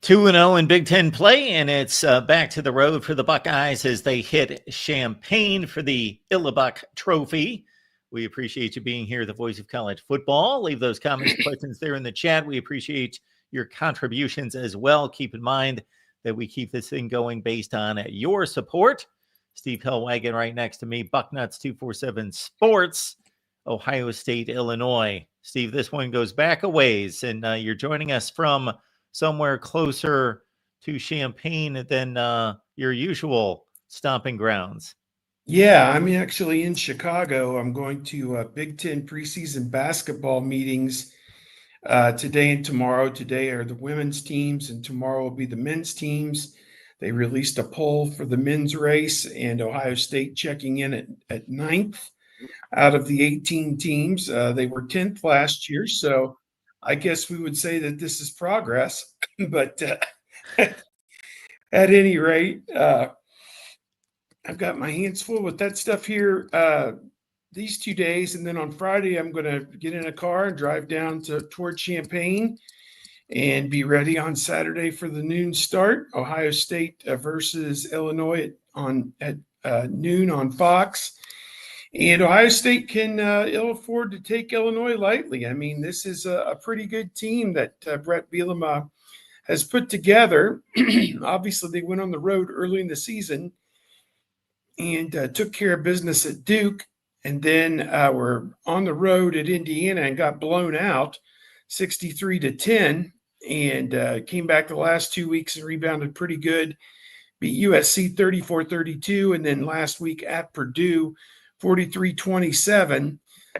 2-0 in Big Ten play, and it's back to the road for the Buckeyes as they hit Champaign for the Illabuck Trophy. We appreciate you being here, the voice of college football. Leave those comments, questions there in the chat. We appreciate your contributions as well. Keep in mind that we keep this thing going based on your support. Steve Hellwagon right next to me, Bucknuts 247 Sports, Ohio State, Illinois. Steve, this one goes back a ways, and you're joining us from somewhere closer to Champaign than your usual stomping grounds. Yeah, I'm actually in Chicago. I'm going to Big Ten preseason basketball meetings today and tomorrow. Today are the women's teams, and tomorrow will be the men's teams. They released a poll for the men's race, and Ohio State checking in at 9th out of the 18 teams. They were 10th last year, so I guess we would say that this is progress. But at any rate, I've got my hands full with that stuff here these 2 days. And then on Friday, I'm going to get in a car and drive down toward Champaign and be ready on Saturday for the noon start. Ohio State versus Illinois at noon on Fox. And Ohio State can ill afford to take Illinois lightly. I mean, this is a pretty good team that Brett Bielema has put together. Obviously, they went on the road early in the season and took care of business at Duke. And then were on the road at Indiana and got blown out 63-10, and came back the last 2 weeks and rebounded pretty good. Beat USC 34-32, and then last week at Purdue 43-27.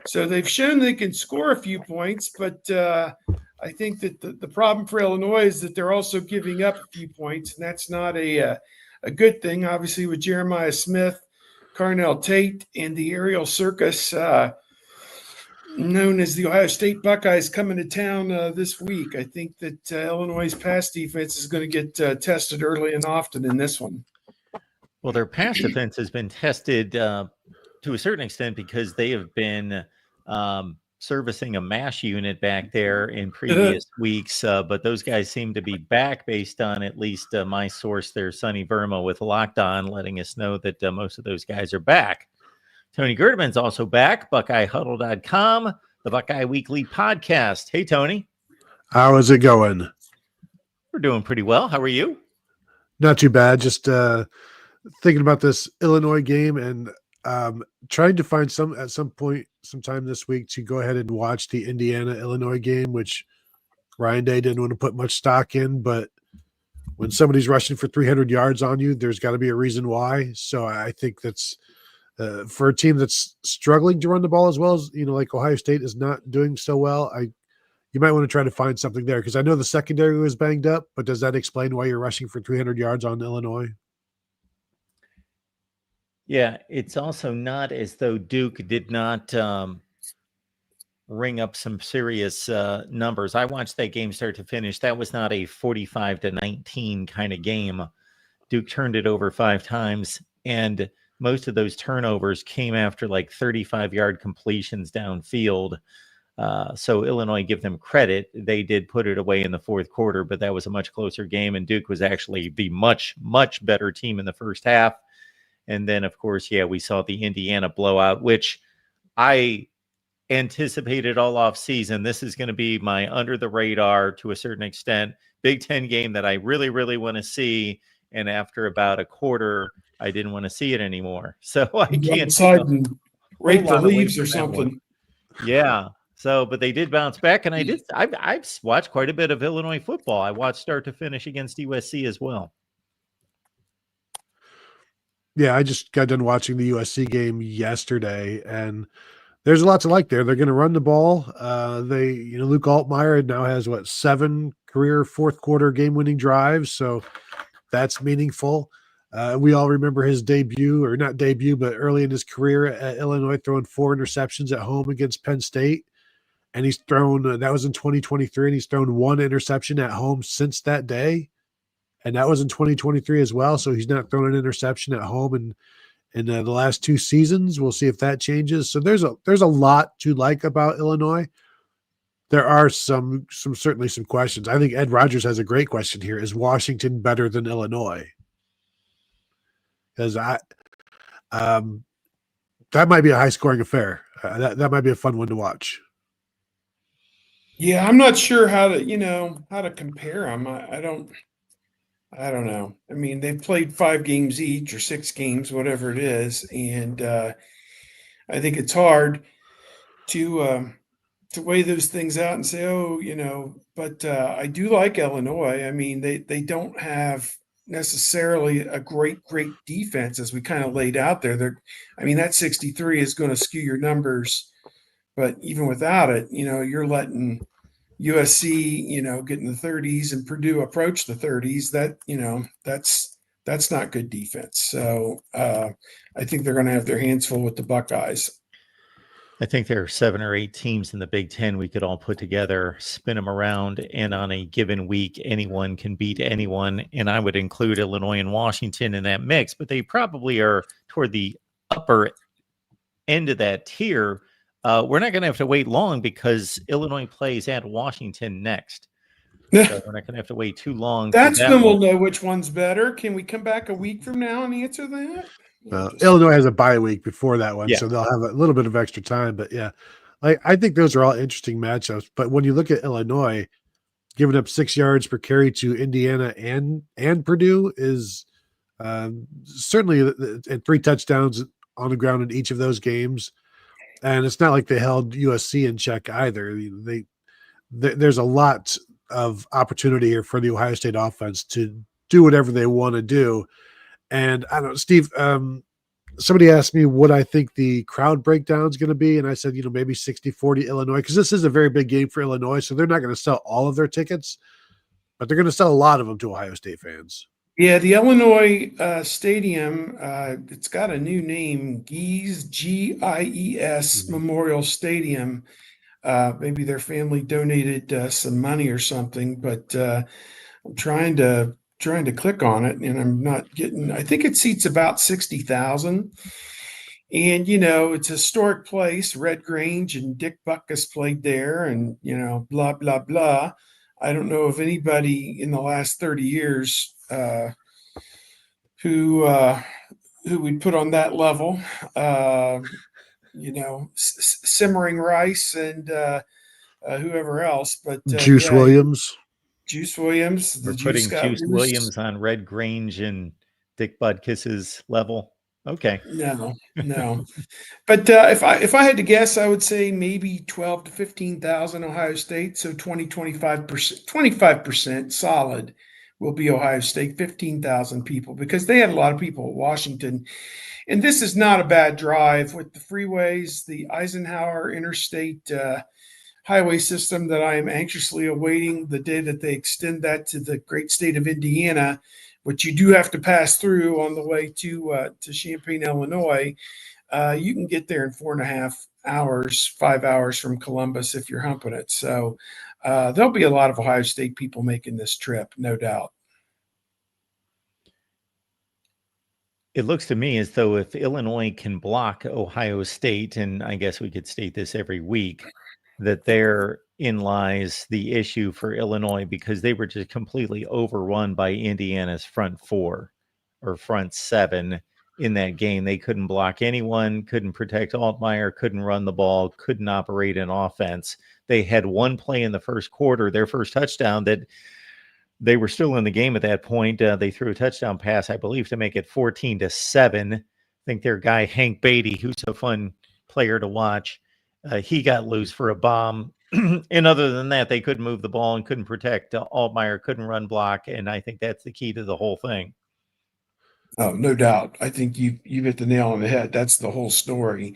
So they've shown they can score a few points, but I think that the problem for Illinois is that they're also giving up a few points, and that's not a good thing. Obviously, with Jeremiah Smith, Carnell Tate, and the aerial circus known as the Ohio State Buckeyes coming to town this week, I think that Illinois' pass defense is going to get tested early and often in this one. Well, their pass defense has been tested to a certain extent because they have been servicing a MASH unit back there in previous weeks. But those guys seem to be back based on at least my source there, Sonny Verma with Locked On, letting us know that most of those guys are back. Tony Gerdeman's also back, BuckeyeHuddle.com, the Buckeye Weekly podcast. Hey, Tony. How is it going? We're doing pretty well. How are you? Not too bad. Just thinking about this Illinois game and trying to find sometime this week to go ahead and watch the Indiana-Illinois game, which Ryan Day didn't want to put much stock in, but when somebody's rushing for 300 yards on you, there's got to be a reason why. So I think that's for a team that's struggling to run the ball as well as, like Ohio State is not doing so well. You might want to try to find something there because I know the secondary was banged up, but does that explain why you're rushing for 300 yards on Illinois? Yeah, it's also not as though Duke did not ring up some serious numbers. I watched that game start to finish. That was not a 45-19 kind of game. Duke turned it over 5 times, and most of those turnovers came after like 35-yard completions downfield. So Illinois, give them credit. They did put it away in the fourth quarter, but that was a much closer game, and Duke was actually the much, much better team in the first half. And then, of course, we saw the Indiana blowout, which I anticipated all off season. This is going to be my under the radar, to a certain extent, Big Ten game that I really, really want to see. And after about a quarter, I didn't want to see it anymore. So I can't outside and rake the leaves or something. Yeah. So, but they did bounce back, and I've watched quite a bit of Illinois football. I watched start to finish against USC as well. Yeah, I just got done watching the USC game yesterday, and there's a lot to like there. They're going to run the ball. Luke Altmaier now has 7 career fourth quarter game-winning drives, so that's meaningful. We all remember his debut, or not debut, but early in his career at Illinois, throwing 4 interceptions at home against Penn State, and he's thrown that was in 2023, and he's thrown 1 interception at home since that day. And that was in 2023 as well. So he's not thrown an interception at home in the last 2 seasons. We'll see if that changes. So there's a lot to like about Illinois. there are certainly some questions. I think Ed Rogers has a great question here. Is Washington better than Illinois? Because that might be a high scoring affair. That might be a fun one to watch. Yeah, I'm not sure how to compare them. I don't know. I mean, they've played 5 games each or 6 games, whatever it is, and I think it's hard to weigh those things out and say, oh, but I do like Illinois. I mean, they don't have necessarily a great defense as we kind of laid out there. I mean, that 63 is going to skew your numbers, but even without it, you're letting USC, get in the 30s and Purdue approach the 30s. That's not good defense. So I think they're going to have their hands full with the Buckeyes. I think there are 7 or 8 teams in the Big Ten we could all put together, spin them around, and on a given week, anyone can beat anyone. And I would include Illinois and Washington in that mix, but they probably are toward the upper end of that tier. We're not going to have to wait long because Illinois plays at Washington next. So we're not going to have to wait too long. That's when we'll know which one's better. Can we come back a week from now and answer that? Illinois has a bye week before that one, Yeah. so they'll have a little bit of extra time. But yeah, I think those are all interesting matchups. But when you look at Illinois, giving up 6 yards per carry to Indiana and Purdue is certainly and 3 touchdowns on the ground in each of those games. And it's not like they held USC in check either. There's a lot of opportunity here for the Ohio State offense to do whatever they want to do. And I don't know, Steve, somebody asked me what I think the crowd breakdown is going to be. And I said, maybe 60-40 Illinois, because this is a very big game for Illinois. So they're not going to sell all of their tickets, but they're going to sell a lot of them to Ohio State fans. Yeah, the Illinois stadium, it's got a new name, Gies, Gies Memorial Stadium. Maybe their family donated some money or something, but I'm trying to click on it and I'm not getting, I think it seats about 60,000. And, it's a historic place, Red Grange, and Dick Buckeyes played there and, blah, blah, blah. I don't know of anybody in the last 30 years who we'd put on that level, Simmering Rice and whoever else. But Juice Williams. Juice Williams. We're putting Juice Williams on Red Grange and Dick Butkus's level. Okay. No. But if I had to guess, I would say maybe 12 to 15,000 Ohio State. So 25% solid will be Ohio State, 15,000 people, because they had a lot of people at Washington. And this is not a bad drive with the freeways, the Eisenhower Interstate highway system that I am anxiously awaiting the day that they extend that to the great state of Indiana, which you do have to pass through on the way to Champaign, Illinois. You can get there in 4.5 hours, 5 hours from Columbus if you're humping it. So there'll be a lot of Ohio State people making this trip, no doubt. It looks to me as though if Illinois can block Ohio State, and I guess we could state this every week, that therein lies the issue for Illinois, because they were just completely overrun by Indiana's front 4 or front 7 in that game. They couldn't block anyone, couldn't protect Altmaier, couldn't run the ball, couldn't operate an offense. They had one play in the first quarter, their first touchdown, that they were still in the game at that point. They threw a touchdown pass, I believe, to make it 14-7. I think their guy, Hank Beatty, who's a fun player to watch, he got loose for a bomb. And other than that, they couldn't move the ball and couldn't protect Altmaier, couldn't run block. And I think that's the key to the whole thing. Oh, no doubt. I think you hit the nail on the head. That's the whole story,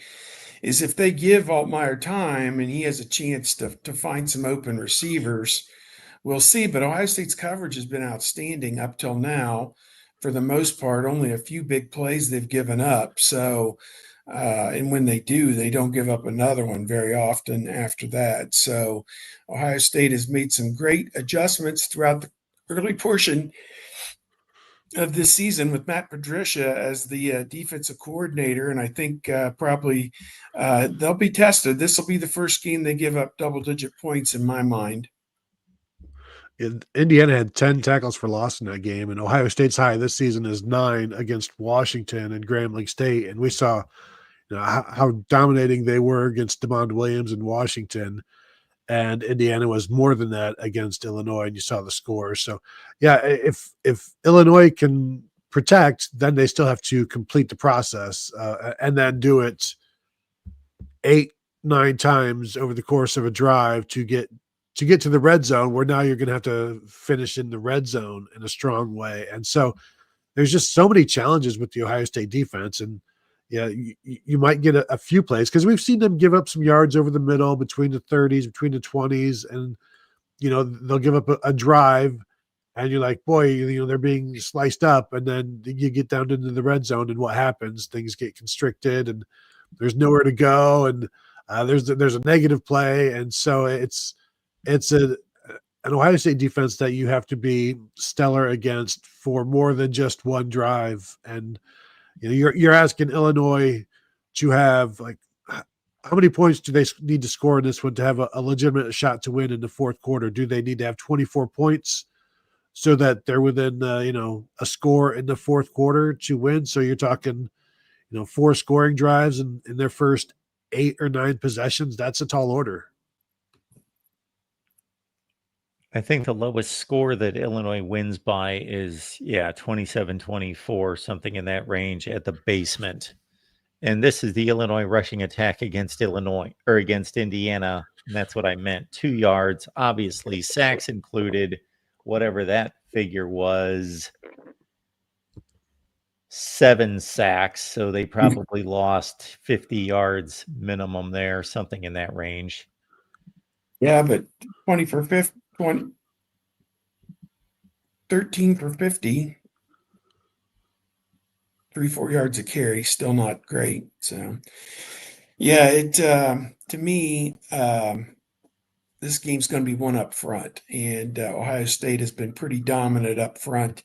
is if they give Altmaier time and he has a chance to find some open receivers, we'll see. But Ohio State's coverage has been outstanding up till now. For the most part, only a few big plays they've given up. So, and when they do, they don't give up another one very often after that. So Ohio State has made some great adjustments throughout the early portion of this season with Matt Patricia as the defensive coordinator, and I think probably they'll be tested. This will be the first game they give up double-digit points in my mind. Indiana had 10 tackles for loss in that game, and Ohio State's high this season is 9 against Washington and Grambling State. And we saw how dominating they were against DeMond Williams in Washington, and Indiana was more than that against Illinois, and you saw the scores. So, yeah, if Illinois can protect, then they still have to complete the process and then do it 8-9 times over the course of a drive to get to the red zone, where now you're going to have to finish in the red zone in a strong way. And so there's just so many challenges with the Ohio State defense. And yeah, you might get a few plays because we've seen them give up some yards over the middle between the 30s, between the 20s, and they'll give up a drive, and you're like, boy, they're being sliced up, and then you get down into the red zone, and what happens? Things get constricted, and there's nowhere to go, and there's a negative play, and so it's an Ohio State defense that you have to be stellar against for more than just one drive. And you're asking Illinois to have, like, how many points do they need to score in this one to have a legitimate shot to win in the fourth quarter? Do they need to have 24 points so that they're within a score in the fourth quarter to win? So you're talking 4 scoring drives in their first 8 or 9 possessions. That's a tall order. I think the lowest score that Illinois wins by is 27-24, something in that range at the basement. And this is the Illinois rushing attack against Indiana. And that's what I meant. 2 yards, obviously, sacks included, whatever that figure was. 7 sacks. So they probably lost 50 yards minimum there, something in that range. Yeah, but 13 for 50, 3-4 yards a carry, still not great. So, yeah, to me, this game's going to be one up front, and Ohio State has been pretty dominant up front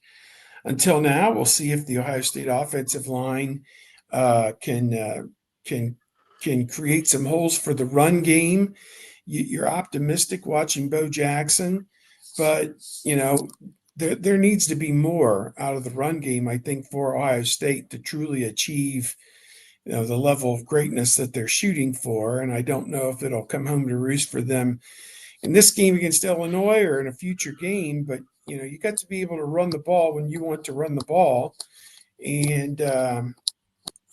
until now. We'll see if the Ohio State offensive line can create some holes for the run game. You're optimistic watching Bo Jackson, but there needs to be more out of the run game, I think, for Ohio State to truly achieve the level of greatness that they're shooting for. And I don't know if it'll come home to roost for them in this game against Illinois or in a future game, but you got to be able to run the ball when you want to run the ball. And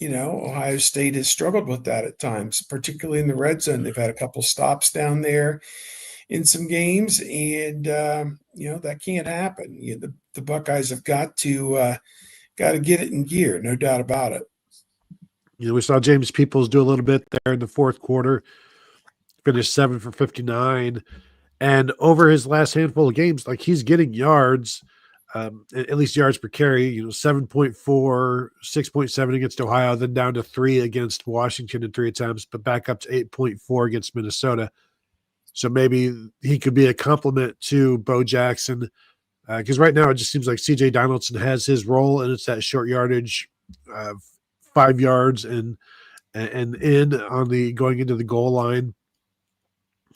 Ohio State has struggled with that at times, particularly in the red zone. They've had a couple stops down there in some games, and that can't happen. The Buckeyes have got to get it in gear, no doubt about it. We saw James Peoples do a little bit there in the fourth quarter, finished 7 for 59, and over his last handful of games, like, he's getting yards, at least yards per carry. 7.4, 6.7 against Ohio, then down to 3 against Washington in 3 attempts, but back up to 8.4 against Minnesota. So maybe he could be a compliment to Bo Jackson, because right now it just seems like C.J. Donaldson has his role, and it's that short yardage, 5 yards and in on the going into the goal line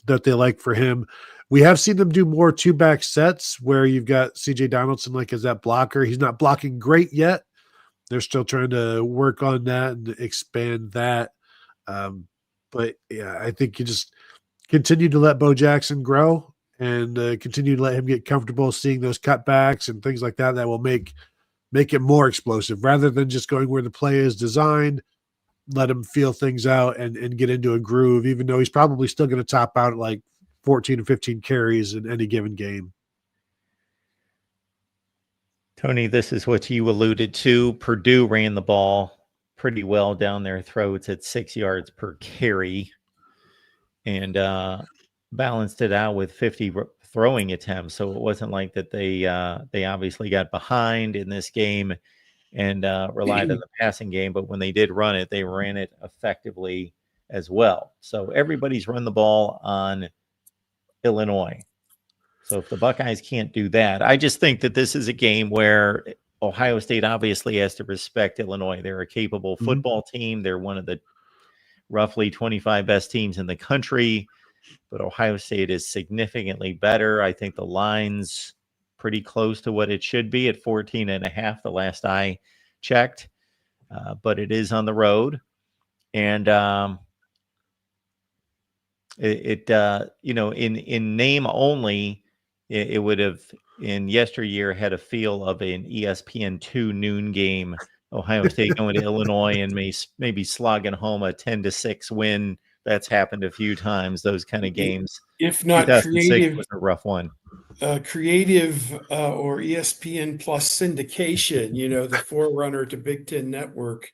that they like for him. We have seen them do more 2-back sets where you've got C.J. Donaldson like as that blocker. He's not blocking great yet. They're still trying to work on that and expand that. But yeah, I think you just continue to let Bo Jackson grow and continue to let him get comfortable seeing those cutbacks and things like that. That will make it more explosive rather than just going where the play is designed. Let him feel things out and get into a groove, even though he's probably still going to top out at like 14 or 15 carries in any given game. Tony, this is what you alluded to. Purdue ran the ball pretty well down their throats at 6 yards per carry and balanced it out with 50 throwing attempts. So it wasn't like that they obviously got behind in this game and relied on the passing game. But when they did run it, they ran it effectively as well. So everybody's run the ball on Illinois. So if the Buckeyes can't do that, I just think that this is a game where Ohio State obviously has to respect Illinois. They're a capable Mhm. football team. They're one of the roughly 25 best teams in the country, but Ohio State is significantly better. I think the line's pretty close to what it should be at 14.5 the last I checked, but it is on the road. And in name only, it would have in yesteryear had a feel of an ESPN2 noon game. Ohio State going to Illinois and maybe slogging home a 10-6 win. That's happened a few times. Those kind of games. If not 2006 was a rough one. creative or ESPN plus syndication, the forerunner to Big Ten Network.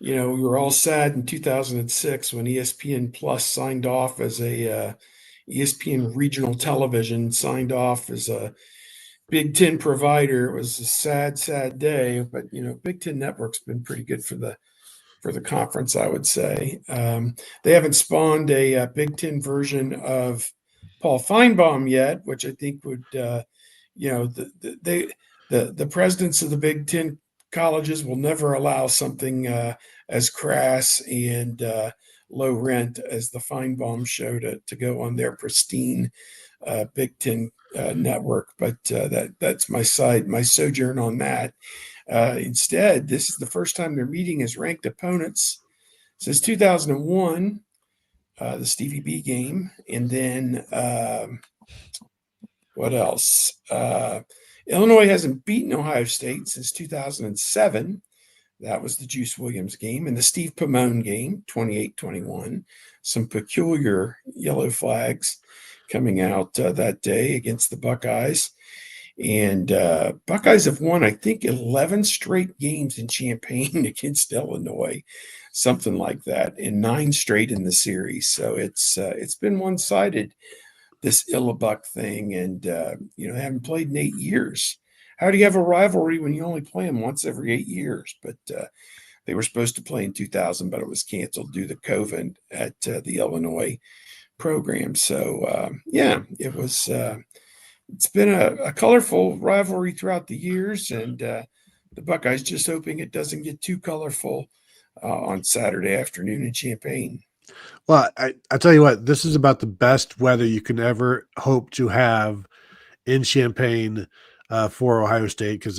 We were all sad in 2006 when ESPN Plus signed off as a ESPN regional television, signed off as a Big Ten provider. It was a sad, sad day, but Big Ten Network's been pretty good for the conference, I would say. They haven't spawned a Big Ten version of Paul Feinbaum yet, which I think would, the presidents of the Big Ten colleges will never allow something as crass and low rent as the Feinbaum show to go on their pristine Big Ten network. But that's my sojourn on that. Instead, this is the first time they're meeting as ranked opponents since 2001, the Stevie B game. And then what else? Illinois hasn't beaten Ohio State since 2007. That was the Juice Williams game. And the Steve Pomone game, 28-21. Some peculiar yellow flags coming out that day against the Buckeyes. And Buckeyes have won, I think, 11 straight games in Champaign against Illinois, something like that, and 9 straight in the series. So it's been one-sided, this Illabuck thing, and they haven't played in 8 years. How do you have a rivalry when you only play them once every 8 years? But they were supposed to play in 2000, but it was canceled due to COVID at the Illinois program. So it was. It's been a colorful rivalry throughout the years, and the Buckeyes just hoping it doesn't get too colorful on Saturday afternoon in Champaign. Well, I tell you what, this is about the best weather you can ever hope to have in Champaign for Ohio State, because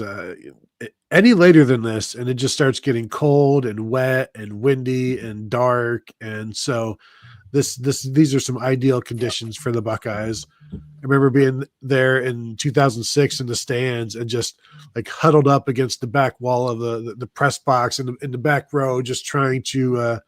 any later than this, and it just starts getting cold and wet and windy and dark, and so these are some ideal conditions for the Buckeyes. I remember being there in 2006 in the stands and just like huddled up against the back wall of the press box in the back row, just trying to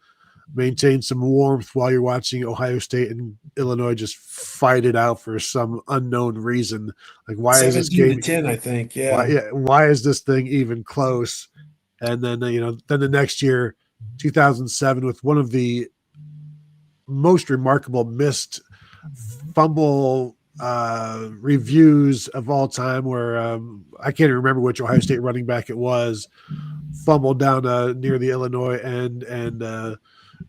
maintain some warmth while you're watching Ohio State and Illinois just fight it out for some unknown reason. Like, why is this game 10? I think, yeah. Why is this thing even close? And then then the next year, 2007, with one of the most remarkable missed fumble reviews of all time, where I can't even remember which Ohio State running back it was, fumbled down near the Illinois end and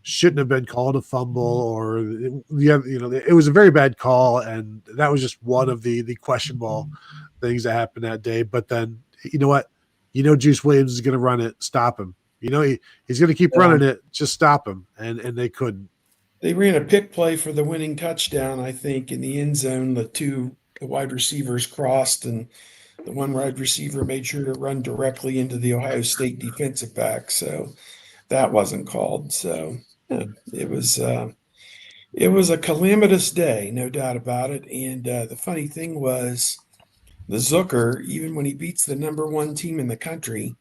shouldn't have been called a fumble, or it was a very bad call, and that was just one of the questionable things that happened that day. But then you know what? Juice Williams is going to run it. Stop him. He's going to keep running it. Just stop him, and they couldn't. They ran a pick play for the winning touchdown, I think, in the end zone. The wide receivers crossed, and the one wide receiver made sure to run directly into the Ohio State defensive back. So that wasn't called. So it was a calamitous day, no doubt about it. And the funny thing was, the Zucker, even when he beats the number 1 team in the country,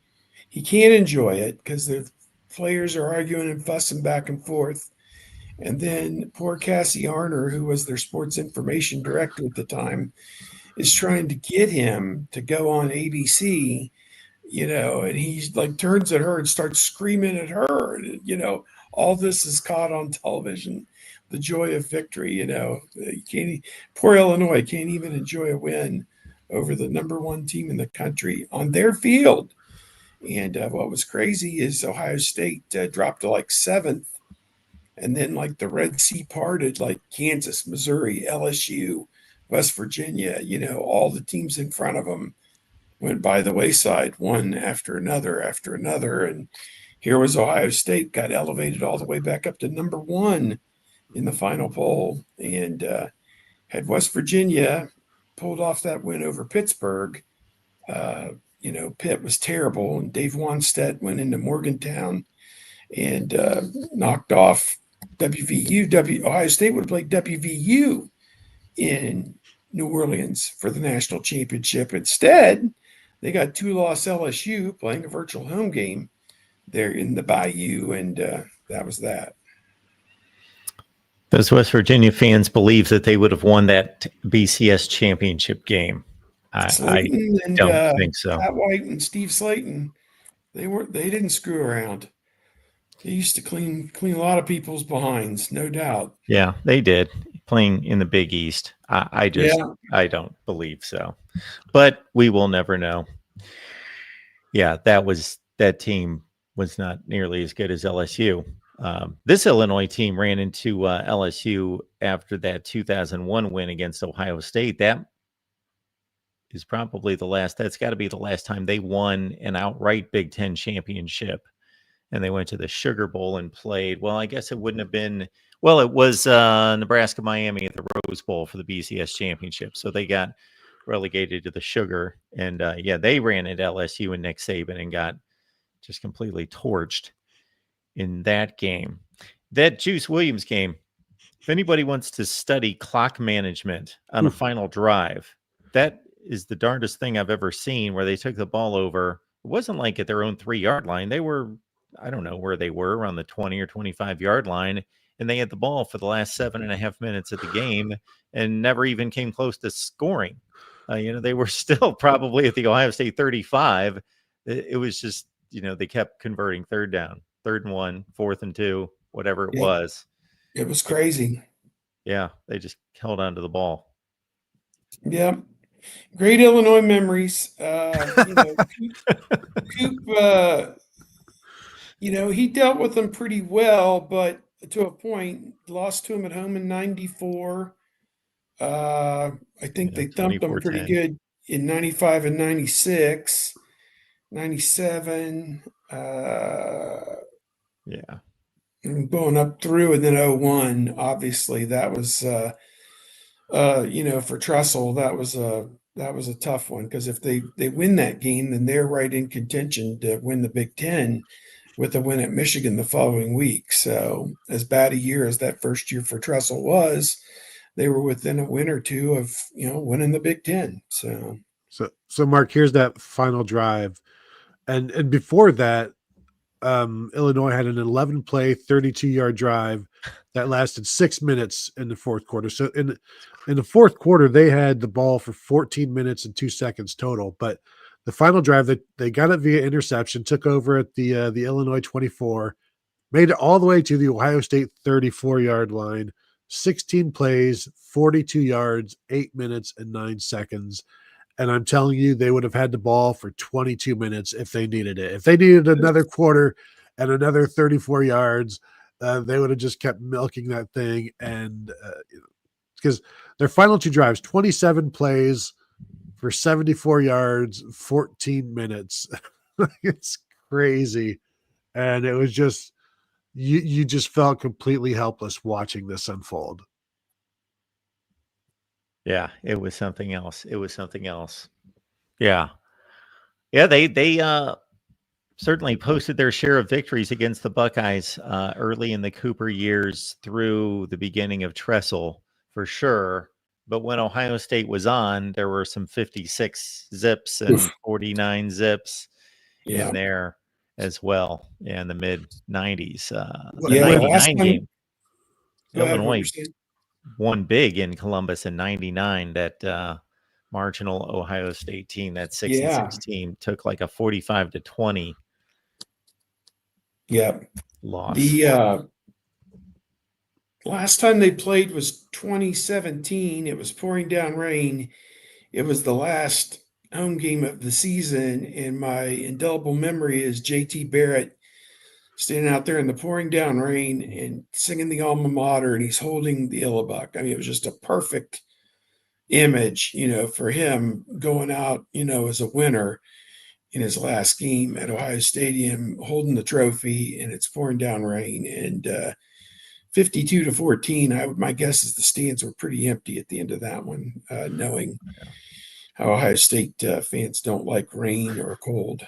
he can't enjoy it because the players are arguing and fussing back and forth. And then poor Cassie Arner, who was their sports information director at the time, is trying to get him to go on ABC, and he turns at her and starts screaming at her. And, all this is caught on television, the joy of victory. Poor Illinois can't even enjoy a win over the number 1 team in the country on their field. And what was crazy is Ohio State dropped to 7th. And then the Red Sea parted, Kansas, Missouri, LSU, West Virginia, all the teams in front of them went by the wayside, one after another, and here was Ohio State, got elevated all the way back up to number 1 in the final poll, and had West Virginia pulled off that win over Pittsburgh. Pitt was terrible, and Dave Wanstead went into Morgantown and knocked off WVU. Ohio State would have played WVU in New Orleans for the national championship. Instead, they got 2-loss LSU playing a virtual home game there in the Bayou, and that was that. Those West Virginia fans believe that they would have won that BCS championship game. I don't think so. Pat White and Steve Slayton, they didn't screw around. They used to clean a lot of people's behinds, no doubt. Yeah, they did, playing in the Big East. I don't believe so, but we will never know. Yeah, that team was not nearly as good as LSU. This Illinois team ran into LSU after that 2001 win against Ohio State. That is probably that's got to be the last time they won an outright Big Ten championship. And they went to the Sugar Bowl and played. Well, I guess it wouldn't have been. Well, it was Nebraska-Miami at the Rose Bowl for the BCS championship. So they got relegated to the Sugar. And they ran at LSU and Nick Saban and got just completely torched in that game. That Juice Williams game, if anybody wants to study clock management on a final drive, that is the darndest thing I've ever seen, where they took the ball over. It wasn't like at their own 3-yard line. They were, I don't know where they were, around the 20 or 25-yard line, and they had the ball for the last 7.5 minutes of the game and never even came close to scoring. They were still probably at the Ohio State 35. It was just, they kept converting third down, 3rd and 1, 4th and 2, whatever it was. It was crazy. Yeah, they just held on to the ball. Yeah. Great Illinois memories. Coop, he dealt with them pretty well, but to a point, lost to him at home in 94. I think they thumped them pretty good in 95 and 96, 97. And going up through, and then 01, obviously that was, for Tressel, that was a tough one, because if they win that game, then they're right in contention to win the Big Ten with a win at Michigan the following week. So as bad a year as that first year for Tressel was, they were within a win or two of, winning the Big Ten. So Mark, here's that final drive. And before that, Illinois had an 11-play, 32-yard drive that lasted 6 minutes in the fourth quarter. So in the fourth quarter, they had the ball for 14 minutes and 2 seconds total. But the final drive, they got it via interception, took over at the Illinois 24, made it all the way to the Ohio State 34-yard line, 16 plays, 42 yards, 8 minutes and 9 seconds. And I'm telling you, they would have had the ball for 22 minutes if they needed it. If they needed another quarter and another 34 yards, they would have just kept milking that thing. And because their final 2 drives, 27 plays for 74 yards, 14 minutes. It's crazy. And it was just, you just felt completely helpless watching this unfold. Yeah, it was something else. Yeah. Yeah, they certainly posted their share of victories against the Buckeyes early in the Cooper years through the beginning of Tressel, for sure. But when Ohio State was on, there were some 56 zips and 49 zips in there as well in the mid-90s. The 99 game, Illinois won big in Columbus in 99. That marginal Ohio State team, that 6-6 team, took like a 45-20 loss. The last time they played was 2017. It was pouring down rain. It was the last home game of the season, and my indelible memory is JT Barrett standing out there in the pouring down rain and singing the alma mater, and he's holding the Illibuck. I mean, it was just a perfect image, for him going out, as a winner in his last game at Ohio Stadium, holding the trophy, and it's pouring down rain, and 52-14. My guess is the stands were pretty empty at the end of that one, knowing how Ohio State fans don't like rain or cold.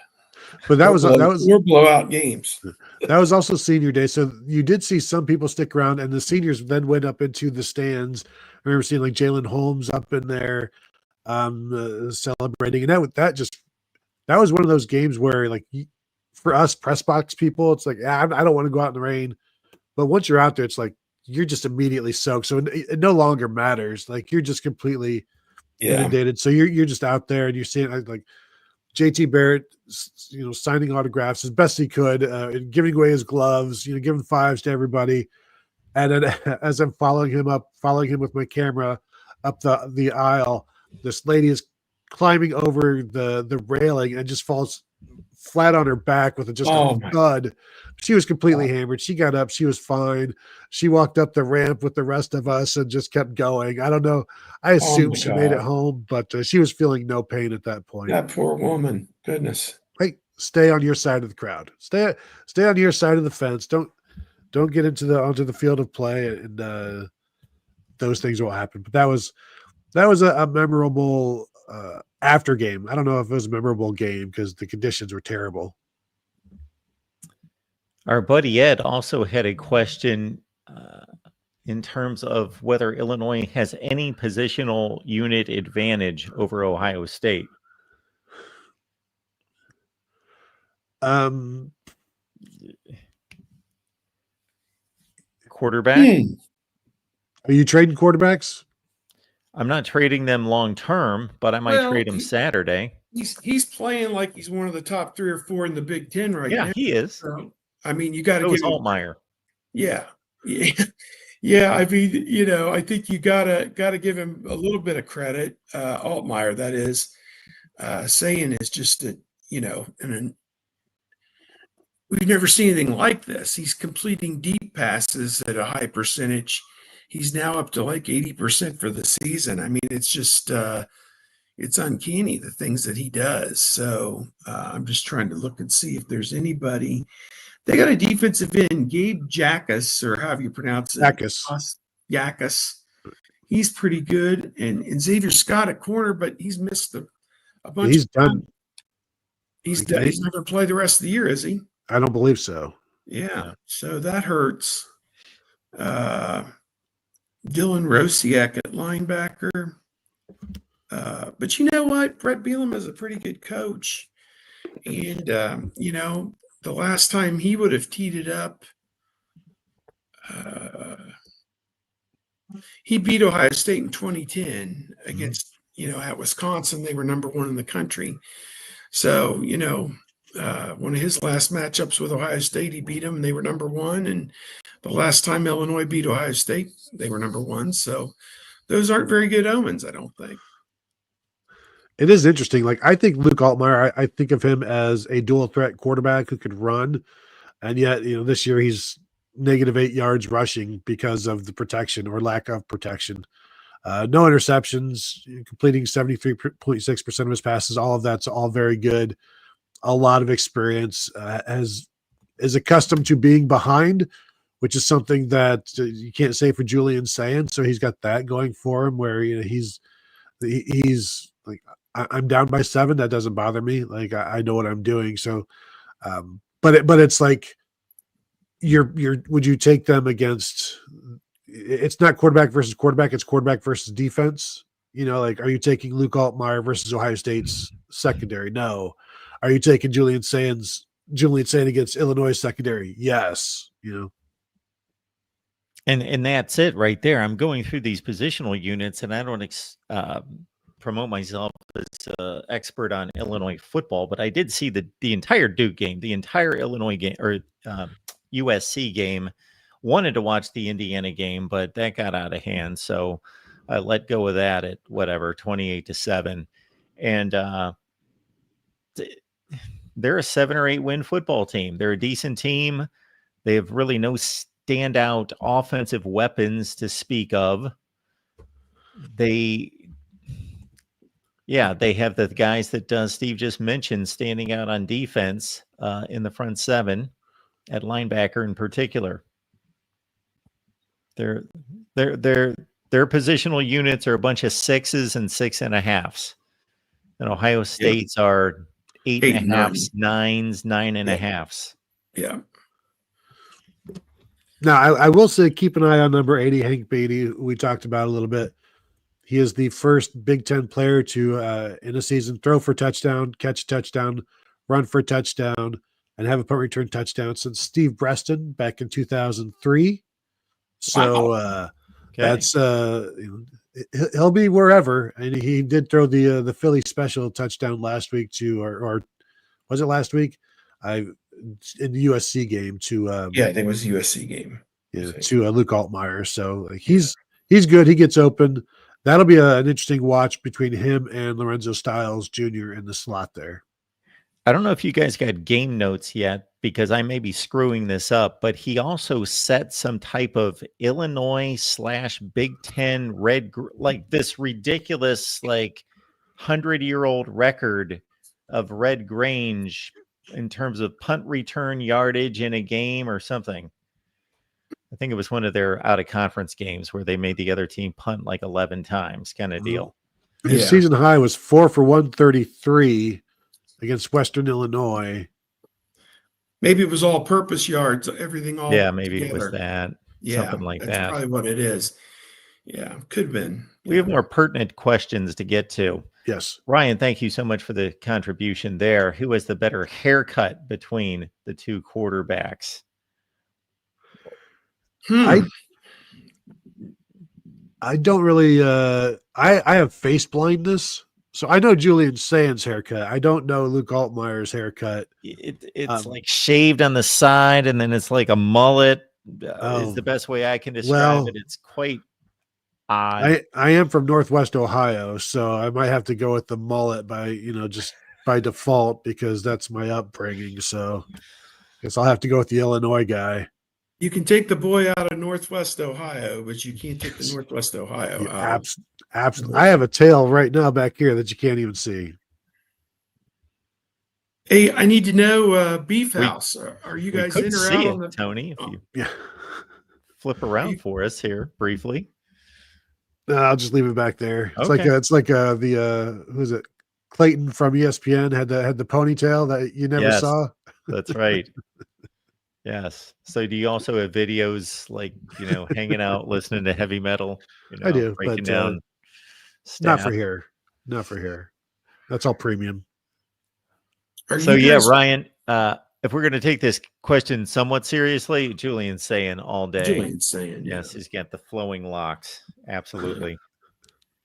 But that was or blowout games. That was also senior day, so you did see some people stick around, and the seniors then went up into the stands. I remember seeing like Jalen Holmes up in there, celebrating, and that was one of those games where, like, for us press box people, it's like, I don't want to go out in the rain, but once you're out there, it's like you're just immediately soaked, so it no longer matters. Like, you're just completely inundated. So you're just out there, and you're seeing like JT Barrett, signing autographs as best he could, and giving away his gloves, giving fives to everybody. And then as I'm following him with my camera up the aisle, this lady is climbing over the railing and just falls flat on her back with a thud. She was completely hammered. She got up. She was fine. She walked up the ramp with the rest of us and just kept going. I don't know. I assume she made it home, but she was feeling no pain at that point. That poor woman. Goodness. Hey, stay on your side of the crowd. Stay on your side of the fence. Don't get onto the field of play, and those things will happen. But that was a memorable after game. I don't know if it was a memorable game because the conditions were terrible. Our buddy Ed also had a question in terms of whether Illinois has any positional unit advantage over Ohio State. Quarterback? Are you trading quarterbacks? I'm not trading them long term, but I might trade them Saturday. He's playing like he's one of the top 3 or 4 in the Big Ten right now. Yeah, he is. So, I mean, you got to give him Altmaier. Yeah. Yeah. I mean, I think you gotta give him a little bit of credit. Altmaier, that is. Saying is just that, we've never seen anything like this. He's completing deep passes at a high percentage. He's now up to like 80% for the season. I mean, it's just it's uncanny, the things that he does. So I'm just trying to look and see if there's anybody. They got a defensive end, Gabe Jackas, or however you pronounce it. Jackas. He's pretty good. And Xavier Scott at corner, but he's missed a bunch. He's done. He's done. He's not going to play the rest of the year, is he? I don't believe so. Yeah. So that hurts. Dylan Rosiak at linebacker. But you know what? Brett Bielema is a pretty good coach. And, the last time he would have teed it up, he beat Ohio State in 2010 against, at Wisconsin. They were number 1 in the country. So, one of his last matchups with Ohio State, he beat them and they were number 1. And the last time Illinois beat Ohio State, they were number 1. So those aren't very good omens, I don't think. It is interesting. Like, I think Luke Altmaier, I think of him as a dual threat quarterback who could run. And yet, this year he's -8 yards rushing because of the protection or lack of protection. No interceptions, completing 73.6% of his passes. All of that's all very good. A lot of experience, is accustomed to being behind, which is something that you can't say for Julian Sayans. So he's got that going for him where, he's like, I'm down by 7. That doesn't bother me. Like, I know what I'm doing. So, but it's like, would you take them against, it's not quarterback versus quarterback. It's quarterback versus defense. Like, are you taking Luke Altmaier versus Ohio State's secondary? No. Are you taking Julian Sayans against Illinois secondary? Yes. And that's it right there. I'm going through these positional units, and I don't promote myself as an expert on Illinois football, but I did see the entire Duke game, the entire Illinois game, or USC game. Wanted to watch the Indiana game, but that got out of hand, so I let go of that at 28-7. And they're a 7 or 8 win football team. They're a decent team. They have really no standout offensive weapons to speak of. They Yeah, they have the guys that Steve just mentioned standing out on defense in the front seven at linebacker in particular. Their positional units are a bunch of 6s and 6.5s. And Ohio State's are 8.5s, 9s, 9.5s. Yeah. Now, I will say keep an eye on number 80, Hank Beatty, who we talked about a little bit. He is the first Big Ten player to, in a season, throw for touchdown, catch touchdown, run for touchdown, and have a punt return touchdown since Steve Breston back in 2003. So that's he'll be wherever. And he did throw the Philly special touchdown last week to, or was it last week? In the USC game to I think it was the USC game. Yeah, to Luke Altmaier. So he's good. He gets open. That'll be an interesting watch between him and Lorenzo Styles Jr. in the slot there. I don't know if you guys got game notes yet because I may be screwing this up, but he also set some type of Illinois/Big Ten like this ridiculous, like 100-year-old record of Red Grange in terms of punt return yardage in a game or something. I think it was one of their out of conference games where they made the other team punt like 11 times kind of deal. His season high was 4 for 133 against Western Illinois. Maybe it was all purpose yards, everything all maybe together. It was that. Something like that's that. Probably what it is. Yeah, could have been. We have more pertinent questions to get to. Yes. Ryan, thank you so much for the contribution there. Who has the better haircut between the two quarterbacks? I don't really I have face blindness, so I know Julian Sands' haircut. I don't know Luke Altmaier's haircut. It's like shaved on the side, and then it's like a mullet. Is the best way I can describe it. It's quite odd. I am from Northwest Ohio, so I might have to go with the mullet just by default because that's my upbringing. So I guess I'll have to go with the Illinois guy. You can take the boy out of Northwest Ohio, but you can't take the Northwest Ohio out. Absolutely. I have a tail right now back here that you can't even see. Hey, I need to know, Beef House. Are you guys in or out on the Tony? If you flip around for us here briefly. No, I'll just leave it back there. It's okay. like the who's it? Clayton from ESPN had the ponytail that you never saw. That's right. Yes. So do you also have videos like, hanging out, listening to heavy metal? I do, breaking but down not for here. Not for here. That's all premium. Ryan, if we're going to take this question somewhat seriously, Julian's saying all day. Julian's saying, yes, he's got the flowing locks. Absolutely.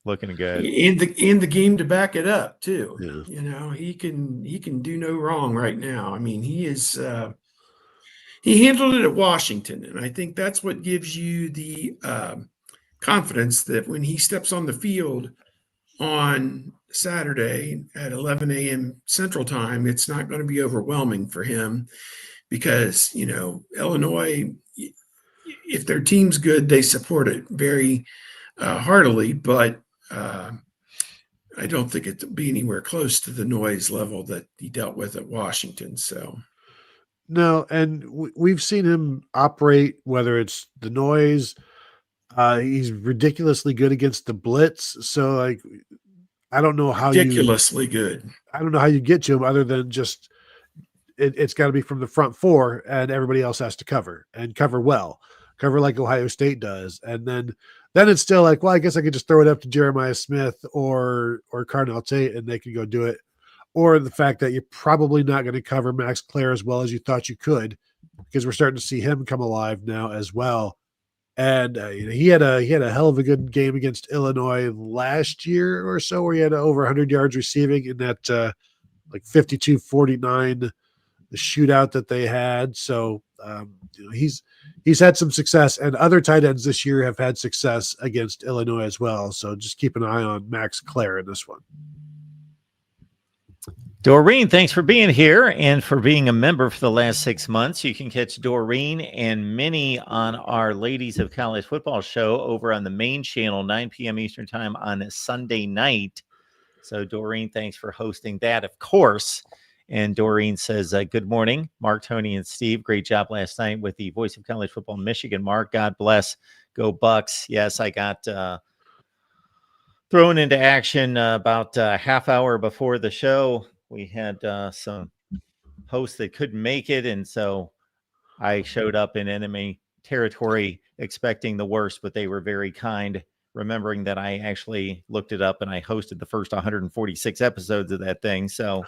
Looking good. And the game to back it up too. Yeah. He can do no wrong right now. I mean, he is he handled it at Washington, and I think that's what gives you the confidence that when he steps on the field on Saturday at 11 a.m. Central Time, it's not going to be overwhelming for him because, Illinois, if their team's good, they support it very heartily, but I don't think it'll be anywhere close to the noise level that he dealt with at Washington. So. No, and we've seen him operate, whether it's the noise. He's ridiculously good against the blitz. So, I don't know how ridiculously good. I don't know how you get to him other than just it's got to be from the front four, and everybody else has to cover well, cover like Ohio State does, and then it's still like, well, I guess I could just throw it up to Jeremiah Smith or Carnell Tate, and they can go do it. Or the fact that you're probably not going to cover Max Clare as well as you thought you could, because we're starting to see him come alive now as well. And he had a hell of a good game against Illinois last year or so, where he had over 100 yards receiving in that 52-49, the shootout that they had. So he's had some success, and other tight ends this year have had success against Illinois as well. So just keep an eye on Max Clare in this one. Doreen, thanks for being here and for being a member for the last 6 months. You can catch Doreen and Minnie on our Ladies of College Football show over on the main channel, 9 p.m. Eastern Time on Sunday night. So Doreen, thanks for hosting that, of course. And Doreen says, good morning, Mark, Tony, and Steve. Great job last night with the voice of college football in Michigan. Mark, God bless. Go Bucks. Yes, I got thrown into action about a half hour before the show. We had some hosts that couldn't make it, and so I showed up in enemy territory expecting the worst, but they were very kind, remembering that I actually looked it up and I hosted the first 146 episodes of that thing. So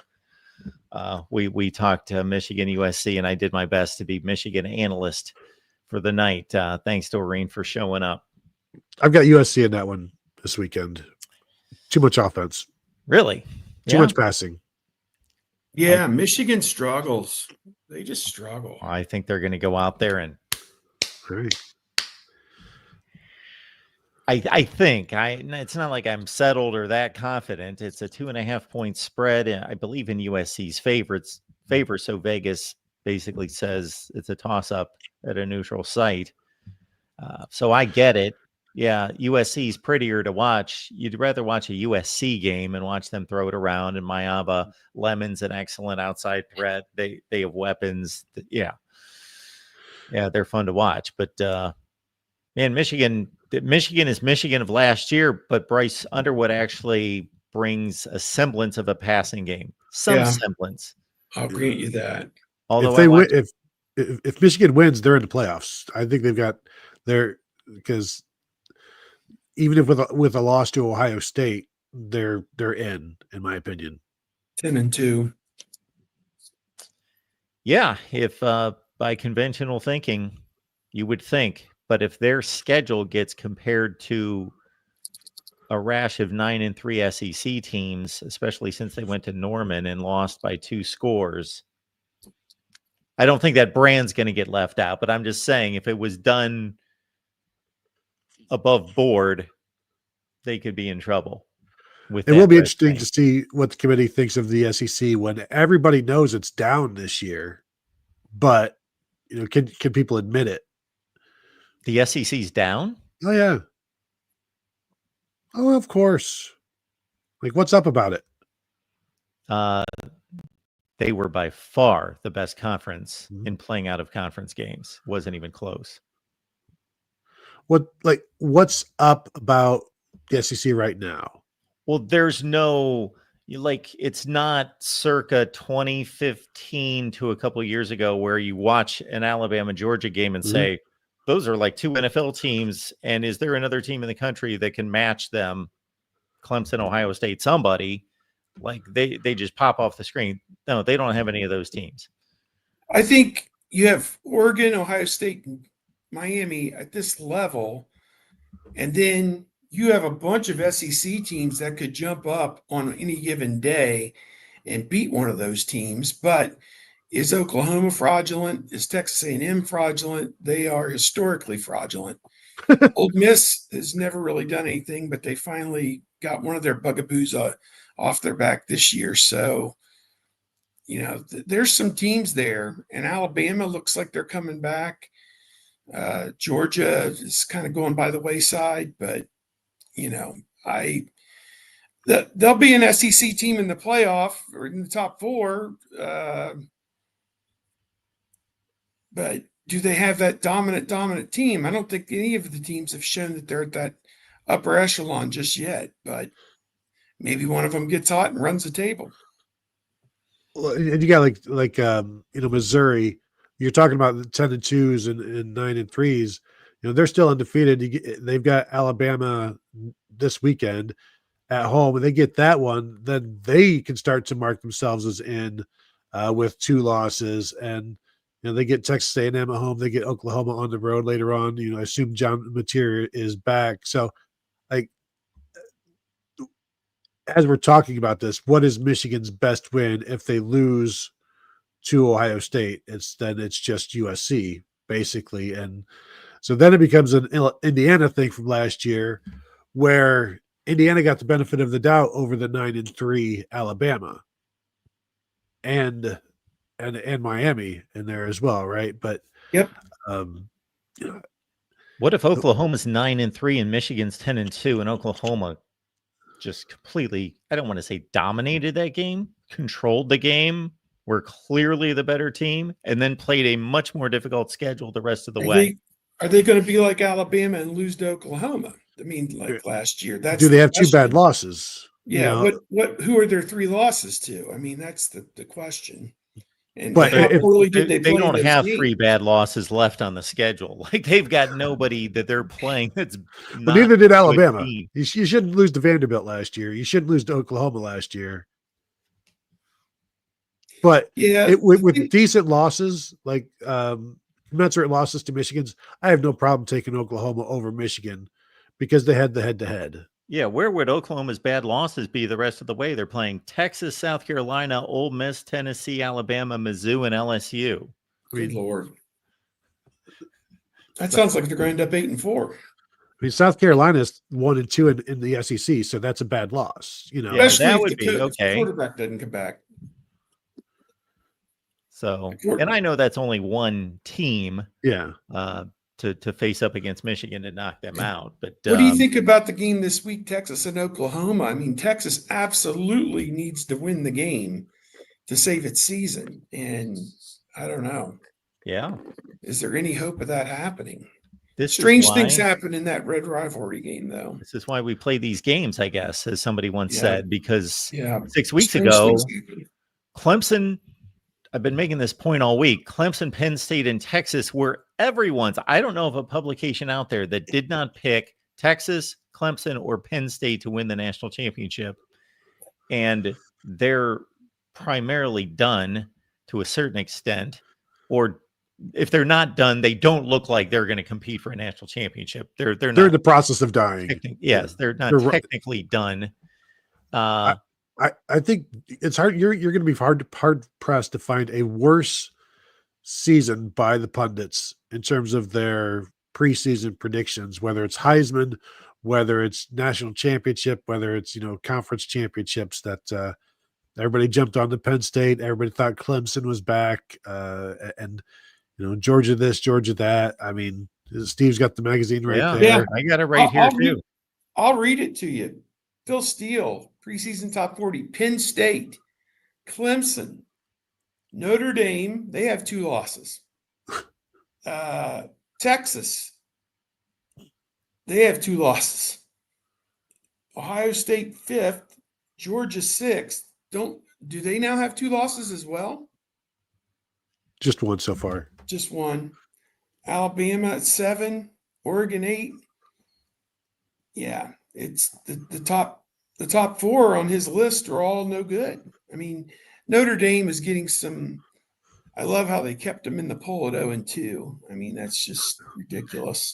we talked to Michigan USC, and I did my best to be Michigan analyst for the night. Thanks, Doreen, for showing up. I've got USC in that one this weekend. Too much offense. Really? Too much passing. Yeah, Michigan struggles. They just struggle. I think they're going to go out there and Right. I think it's not like I'm settled or that confident. It's a 2.5 point spread. I believe in USC's favor. So Vegas basically says it's a toss up at a neutral site. So I get it. Yeah, USC is prettier to watch. You'd rather watch a USC game and watch them throw it around. And Mayaba Lemon's an excellent outside threat. They have weapons. Yeah, they're fun to watch. But man, Michigan is Michigan of last year. But Bryce Underwood actually brings a semblance of a passing game. Some semblance. I'll grant you that. Although if they win, if Michigan wins, they're in the playoffs. I think they've got because even if with a loss to Ohio State, they're in my opinion. 10-2. Yeah, if by conventional thinking, you would think, but if their schedule gets compared to a rash of 9-3 SEC teams, especially since they went to Norman and lost by 2 scores, I don't think that brand's going to get left out. But I'm just saying, if it was done above board, they could be in trouble. It will be interesting to see what the committee thinks of the SEC when everybody knows it's down this year. But can people admit it? The SEC's down? Oh yeah. Oh, of course. Like, what's up about it? They were by far the best conference in playing out of conference games. Wasn't even close. What's up about the SEC right now? Well, there's no it's not circa 2015 to a couple of years ago where you watch an Alabama Georgia game and say, those are like 2 NFL teams. And is there another team in the country that can match them? Clemson, Ohio State, somebody. Like they just pop off the screen. No, they don't have any of those teams. I think you have Oregon, Ohio State, and Miami at this level, and then you have a bunch of SEC teams that could jump up on any given day and beat one of those teams. But is Oklahoma fraudulent? Is Texas A&M fraudulent? They are historically fraudulent. Ole Miss has never really done anything, but they finally got one of their bugaboos off their back this year. So, there's some teams there, and Alabama looks like they're coming back. Georgia is kind of going by the wayside, but they'll be an SEC team in the playoff or in the top 4. But do they have that dominant team? I don't think any of the teams have shown that they're at that upper echelon just yet, but maybe one of them gets hot and runs the table. Well, and you got Missouri. You're talking about the 10-2s and 9-3s. They're still undefeated. They've got Alabama this weekend at home, and they get that one, then they can start to mark themselves as in with 2 losses. And they get Texas A&M at home. They get Oklahoma on the road later on. I assume John Mateer is back. So, as we're talking about this, what is Michigan's best win if they lose to Ohio State? It's just USC basically, and so then it becomes an Indiana thing from last year, where Indiana got the benefit of the doubt over the 9-3 Alabama, and Miami in there as well, right? But yep. What if Oklahoma's 9-3 and Michigan's 10-2, and Oklahoma just completely, I don't want to say dominated that game, controlled the game, were clearly the better team, and then played a much more difficult schedule the rest of the way. Are they going to be like Alabama and lose to Oklahoma? I mean, like last year. That's Do they the have 2 bad question. losses? Yeah. Who are their 3 losses to? I mean, that's the question. And But how if- poorly did they They play don't those have games? 3 bad losses left on the schedule. Like, they've got nobody that they're playing that's But not neither did a good Alabama. team. You shouldn't lose to Vanderbilt last year. You shouldn't lose to Oklahoma last year. But Yeah. with decent losses, like commensurate losses to Michigan's, I have no problem taking Oklahoma over Michigan because they had the head-to-head. Yeah, where would Oklahoma's bad losses be the rest of the way? They're playing Texas, South Carolina, Ole Miss, Tennessee, Alabama, Mizzou, and LSU. Good Lord. That sounds like they're going to end up 8-4. I mean, South Carolina's 1-2 in the SEC, so that's a bad loss. You know, Yeah, Especially that if would the be okay. quarterback doesn't come back. So, and I know that's only one team. Yeah. To face up against Michigan and knock them out. But what do you think about the game this week, Texas and Oklahoma? I mean, Texas absolutely needs to win the game to save its season. And I don't know. Yeah. Is there any hope of that happening? This Strange things happen in that red rivalry game, though. This is why we play these games, I guess, as somebody once said, because 6 weeks Strange ago, things happen. Clemson, I've been making this point all week. Clemson, Penn State, and Texas were everyone's. I don't know of a publication out there that did not pick Texas, Clemson, or Penn State to win the national championship. And they're primarily done to a certain extent. Or if they're not done, they don't look like they're going to compete for a national championship. They're not in the process of dying. Yes, they're not technically done. I think it's hard. You're going to be hard pressed to find a worse season by the pundits in terms of their preseason predictions, whether it's Heisman, whether it's national championship, whether it's conference championships. That everybody jumped on to Penn State. Everybody thought Clemson was back, and Georgia this, Georgia that. I mean, Steve's got the magazine right there. Yeah, I got it right here too. I'll read it to you. Phil Steele, preseason top 40, Penn State, Clemson, Notre Dame, they have 2 losses. Texas, they have 2 losses. Ohio State 5th, Georgia 6th. Do they now have 2 losses as well? Just one so far. Just one. Alabama at 7, Oregon 8. Yeah. It's the top 4 on his list are all no good. I mean, Notre Dame is getting some. I love how they kept him in the poll at 0-2. I mean, that's just ridiculous.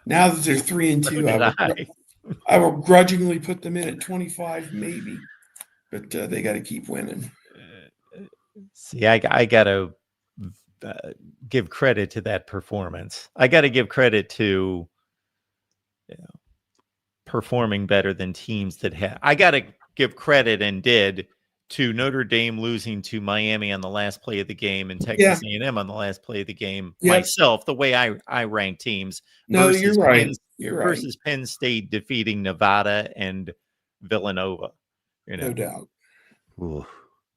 Now that they're 3-2, I will grudgingly put them in at 25, maybe, but they got to keep winning. See, I got to give credit to that performance. I got to give credit to performing better than teams that had. I got to give credit and did to Notre Dame losing to Miami on the last play of the game and Texas A&M on the last play of the game. Myself, the way I rank teams. No, you're right. You're right. Versus Penn State defeating Nevada and Villanova. No doubt. Ooh.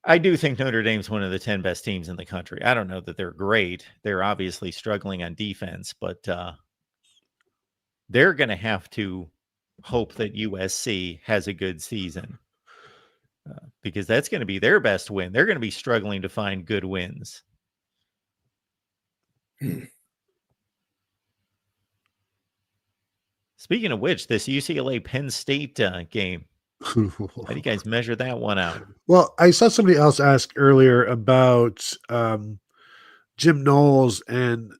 I do think Notre Dame's one of the 10 best teams in the country. I don't know that they're great. They're obviously struggling on defense, but they're going to have to hope that USC has a good season because that's going to be their best win. They're going to be struggling to find good wins. Speaking of which, this UCLA Penn State game, how do you guys measure that one out? Well, I saw somebody else ask earlier about Jim Knowles and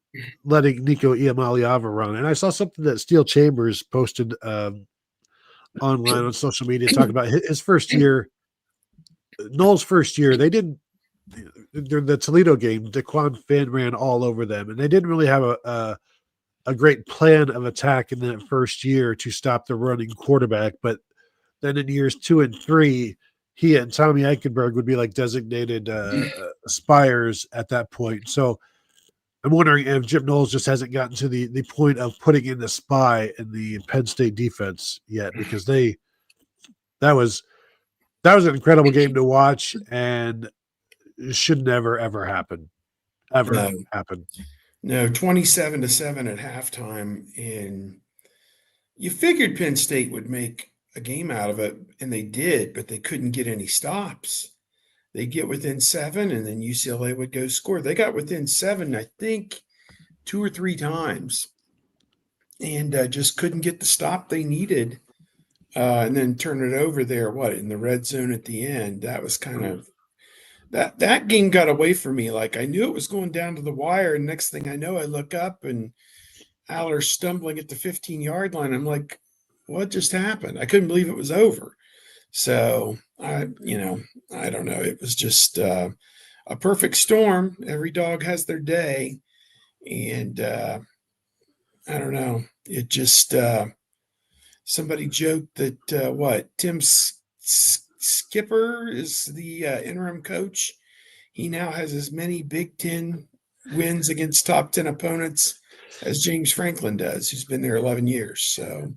letting Nico Iamaleava run. And I saw something that Steel Chambers posted online on social media talking about his first year, Knowles' first year. They didn't, the Toledo game, Daquan Finn ran all over them, and they didn't really have a great plan of attack in that first year to stop the running quarterback. But then in years 2 and 3, he and Tommy Eichenberg would be like designated spires at that point. So I'm wondering if Jim Knowles just hasn't gotten to the point of putting in the spy in the Penn State defense yet, because they That was an incredible game to watch, and it should never ever happen. Ever No. happen. No, 27-7 at halftime, and you figured Penn State would make a game out of it, and they did, but they couldn't get any stops. They get within 7, and then UCLA would go score. They got within 7, I think, 2 or 3 times, and just couldn't get the stop they needed, and then turn it over there. In the red zone at the end? That was kind of that game got away from me. Like, I knew it was going down to the wire, and next thing I know, I look up and Aller stumbling at the 15-yard line. I'm like, what just happened? I couldn't believe it was over. So I don't know. It was just a perfect storm. Every dog has their day. And I don't know. It just, somebody joked that Tim Skipper is the interim coach. He now has as many Big Ten wins against top 10 opponents as James Franklin does, who's been there 11 years. So,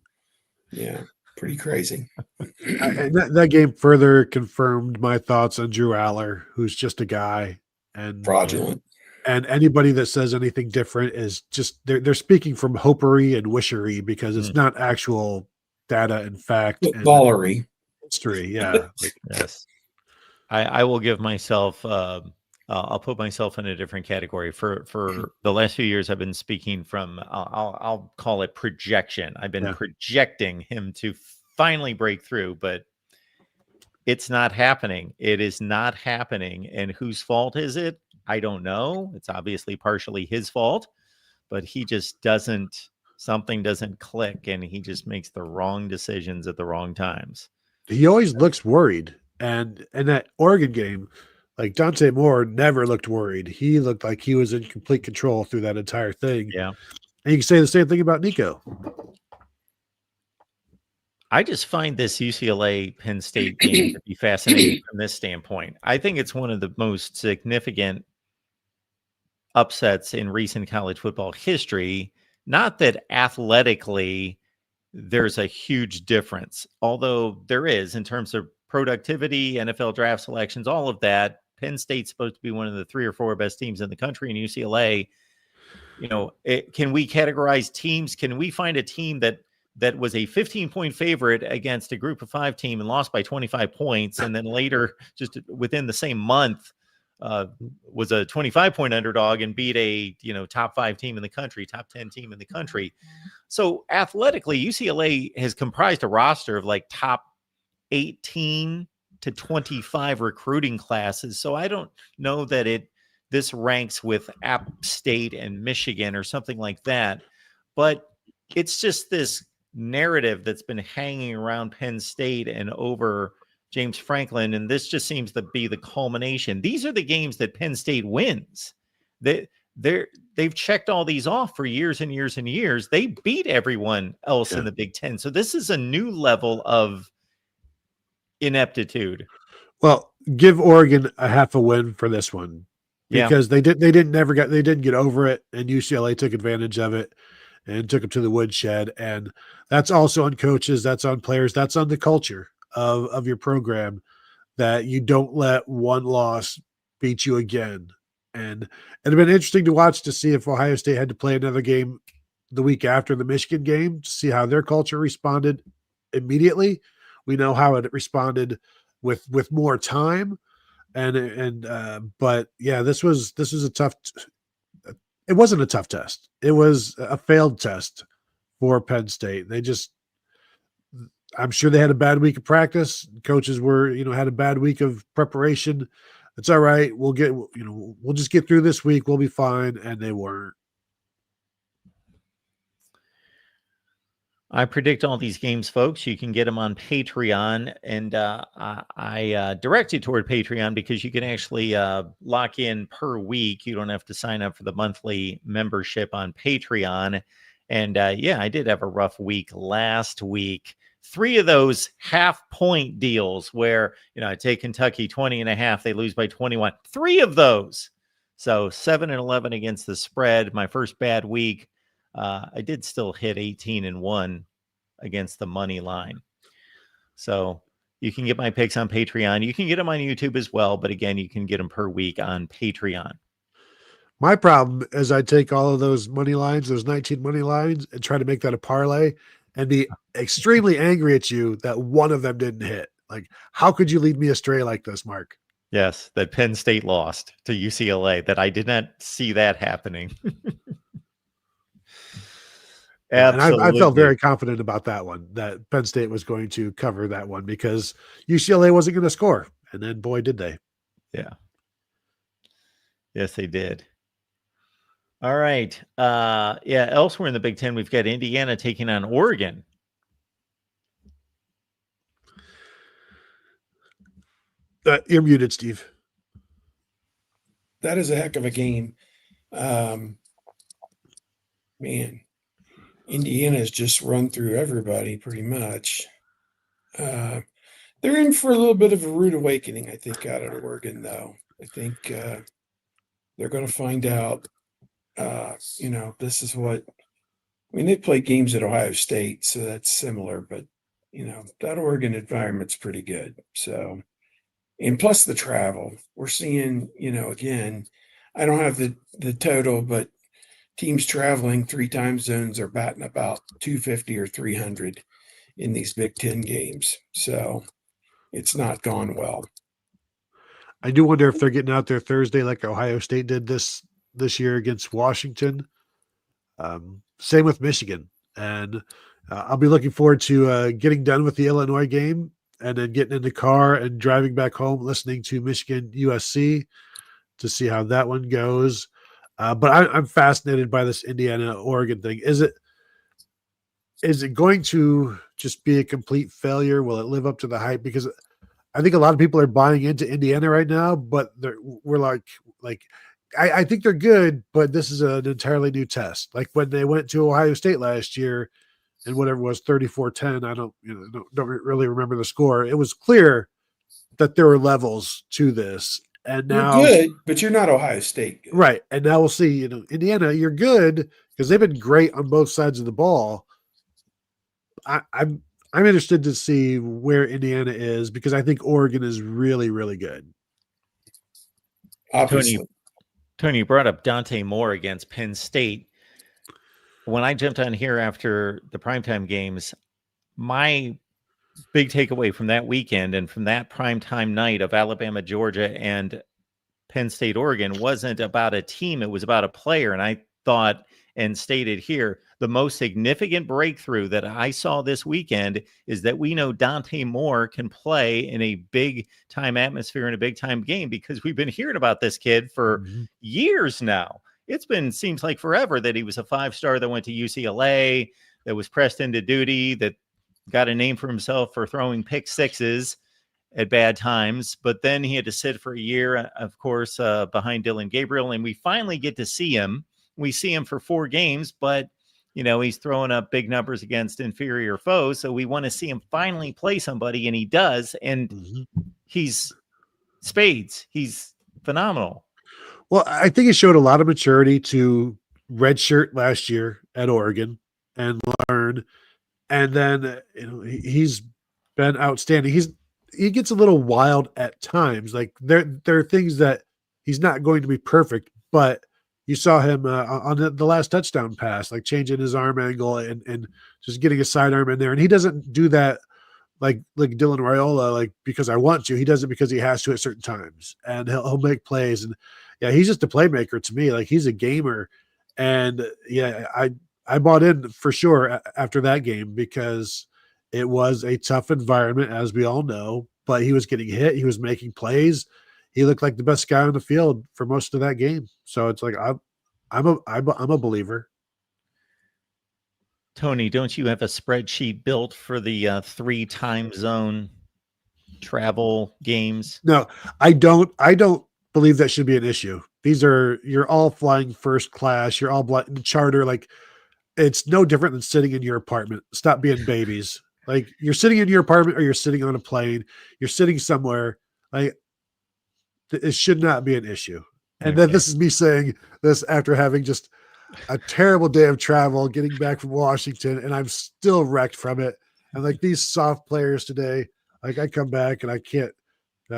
yeah, pretty crazy. And that game further confirmed my thoughts on Drew Aller, who's just a guy and Fraudulent. And anybody that says anything different is just they're speaking from hopery and wishery, because it's not actual data and fact. Ballery. And history. Yeah. Yes. I will give myself I'll put myself in a different category. For the last few years, I've been speaking from I'll call it projection. I've been projecting him to finally break through, but it's not happening. It is not happening. And whose fault is it? I don't know. It's obviously partially his fault, but he just something doesn't click, and he just makes the wrong decisions at the wrong times. He always looks worried. And in that Oregon game, like, Dante Moore never looked worried. He looked like he was in complete control through that entire thing. Yeah. And you can say the same thing about Nico. I just find this UCLA Penn State game to be fascinating from this standpoint. I think it's one of the most significant upsets in recent college football history. Not that athletically there's a huge difference, although there is in terms of productivity, NFL draft selections, all of that. Penn State's supposed to be one of the 3 or 4 best teams in the country, and UCLA, can we categorize teams? Can we find a team that was a 15-point favorite against a group of 5 team and lost by 25 points, and then later, just within the same month, was a 25-point underdog and beat a top 5 team in the country, top 10 team in the country? So athletically, UCLA has comprised a roster of like top 18 to 25 recruiting classes. So I don't know that this ranks with App State and Michigan or something like that, but it's just this narrative that's been hanging around Penn State and over James Franklin, and this just seems to be the culmination. These are the games that Penn State wins. They've checked all these off for years and years and years. They beat everyone else in the Big Ten. So this is a new level of ineptitude. Well, give Oregon a half a win for this one, because they didn't get over it, and UCLA took advantage of it and took them to the woodshed. And that's also on coaches, that's on players, that's on the culture of your program, that you don't let one loss beat you again. And it'd have been interesting to watch to see if Ohio State had to play another game the week after the Michigan game to see how their culture responded immediately. We know how it responded with more time, but yeah, this was a tough. It wasn't a tough test. It was a failed test for Penn State. I'm sure they had a bad week of practice. Coaches had a bad week of preparation. It's all right. We'll just get through this week. We'll be fine. And they weren't. I predict all these games, folks. You can get them on Patreon, and I direct you toward Patreon because you can actually lock in per week. You don't have to sign up for the monthly membership on Patreon. And I did have a rough week last week. 3 of those half-point deals where, I take Kentucky 20.5, they lose by 21. 3 of those. So 7-11 against the spread. My first bad week. I did still hit 18-1 against the money line. So, You can get my picks on Patreon. You can get them on YouTube as well. But again, you can get them per week on Patreon. My problem is I take all of those money lines, those 19 money lines, and try to make that a parlay and be extremely angry at you that one of them didn't hit. Like, how could you lead me astray like this, Mark? Yes, that Penn State lost to UCLA, that I did not see that happening. And I felt Absolutely. very confident about that one, that Penn State was going to cover that one because UCLA wasn't going to score. And then, boy, did they. Yeah. Yes, they did. All right. Yeah, elsewhere in the Big Ten, we've got Indiana taking on Oregon. You're muted, Steve. That is a heck of a game. Man, Indiana has just run through everybody pretty much. They're in for a little bit of a rude awakening, I think, out of Oregon, though. I think they're going to find out, this is what – I mean, they play games at Ohio State, so that's similar. But, that Oregon environment's pretty good. So – and plus the travel. We're seeing, again, I don't have the total, but teams traveling 3 time zones are batting about 250 or 300 in these Big Ten games. So it's not gone well. I do wonder if they're getting out there Thursday like Ohio State did this year against Washington. Same with Michigan. And I'll be looking forward to getting done with the Illinois game and then getting in the car and driving back home, listening to Michigan USC to see how that one goes. But I'm fascinated by this Indiana Oregon thing. Is it going to just be a complete failure? Will it live up to the hype? Because I think a lot of people are buying into Indiana right now, but we're like I think they're good, but this is an entirely new test. Like when they went to Ohio State last year, and whatever it was 34-10, I don't really remember the score. It was clear that there were levels to this. And now you're good, but you're not Ohio State good. Right. And now we'll see, Indiana, you're good because they've been great on both sides of the ball. I'm interested to see where Indiana is because I think Oregon is really, really good. Obviously. Tony, you brought up Dante Moore against Penn State. When I jumped on here after the primetime games, my big takeaway from that weekend and from that primetime night of Alabama, Georgia, and Penn State, Oregon wasn't about a team. It was about a player. And I thought and stated here, the most significant breakthrough that I saw this weekend is that we know Dante Moore can play in a big time atmosphere in a big time game because we've been hearing about this kid for years now. Seems like forever that he was a 5-star that went to UCLA, that was pressed into duty, that got a name for himself for throwing pick sixes at bad times. But then he had to sit for a year, of course, behind Dylan Gabriel. And we finally get to see him. We see him for 4 games, but, he's throwing up big numbers against inferior foes. So we want to see him finally play somebody, and he does. And he's spades. He's phenomenal. Well, I think he showed a lot of maturity to redshirt last year at Oregon and learn. And then he's been outstanding. He gets a little wild at times. Like there are things that he's not going to be perfect, but you saw him on the last touchdown pass, like changing his arm angle and just getting a sidearm in there. And he doesn't do that like Dylan Raiola, like because I want to. He does it because he has to at certain times, and he'll make plays. And yeah, he's just a playmaker to me. Like he's a gamer, and yeah, I bought in for sure after that game because it was a tough environment, as we all know. But he was getting hit. He was making plays. He looked like the best guy on the field for most of that game. So it's like I'm a believer. Tony, don't you have a spreadsheet built for the 3 time zone travel games? No, I don't believe that should be an issue. You're all flying first class. You're all charter. Like it's no different than sitting in your apartment. Stop being babies. Like you're sitting in your apartment or you're sitting on a plane. You're sitting somewhere. Like it should not be an issue. And then this is me saying this after having just a terrible day of travel, getting back from Washington, and I'm still wrecked from it. And like these soft players today, Like I come back and I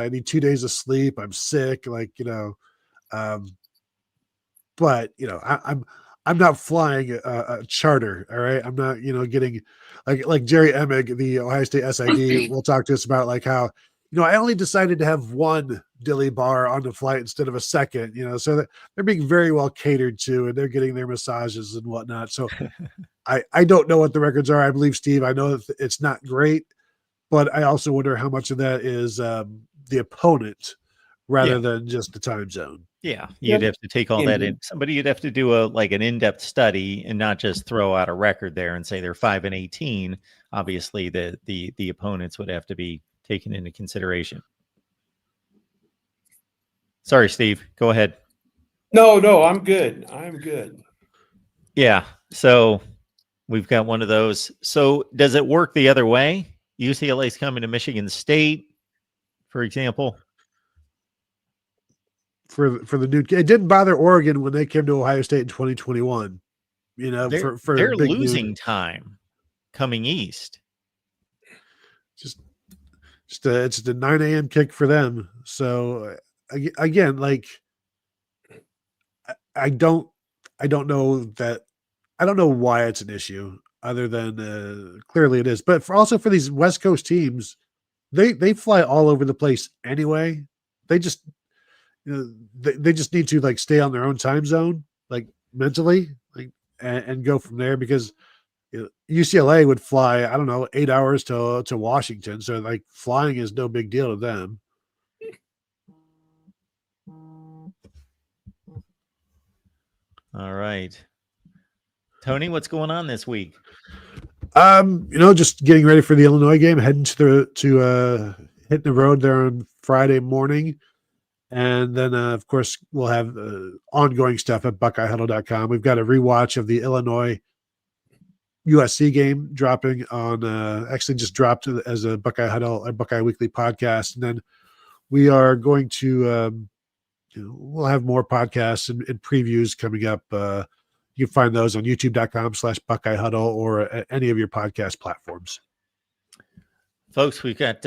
need 2 days of sleep. I'm sick. But I'm not flying a charter. All right. I'm not, getting like Jerry Emig, the Ohio State SID will talk to us about like how, I only decided to have one dilly bar on the flight instead of a second, so that they're being very well catered to and they're getting their massages and whatnot. So I don't know what the records are. I believe Steve, I know that it's not great, but I also wonder how much of that is the opponent rather than just the time zone. Yeah, you'd have to take all that in. You'd have to do an in-depth study and not just throw out a record there and say they're 5-18. Obviously, the opponents would have to be taken into consideration. Sorry, Steve. Go ahead. No, I'm good. Yeah. So we've got one of those. So does it work the other way? UCLA's coming to Michigan State, for example. For the new, it didn't bother Oregon when they came to Ohio State in 2021. They're losing time coming east. It's the 9 a.m. kick for them. So again, I don't know why it's an issue other than clearly it is. But for these West Coast teams, they fly all over the place anyway. They just they just need to stay on their own time zone, mentally, and go from there because UCLA would fly, I don't know, 8 hours to Washington. So flying is no big deal to them. All right. Tony, what's going on this week? Just getting ready for the Illinois game, heading to hitting the road there on Friday morning. And then, of course, we'll have ongoing stuff at BuckeyeHuddle.com. We've got a rewatch of the Illinois USC game dropping on, actually just dropped as a Buckeye Huddle, a Buckeye Weekly podcast. And then we are going to, we'll have more podcasts and previews coming up. You can find those on youtube.com/Buckeye Huddle or any of your podcast platforms. Folks, we've got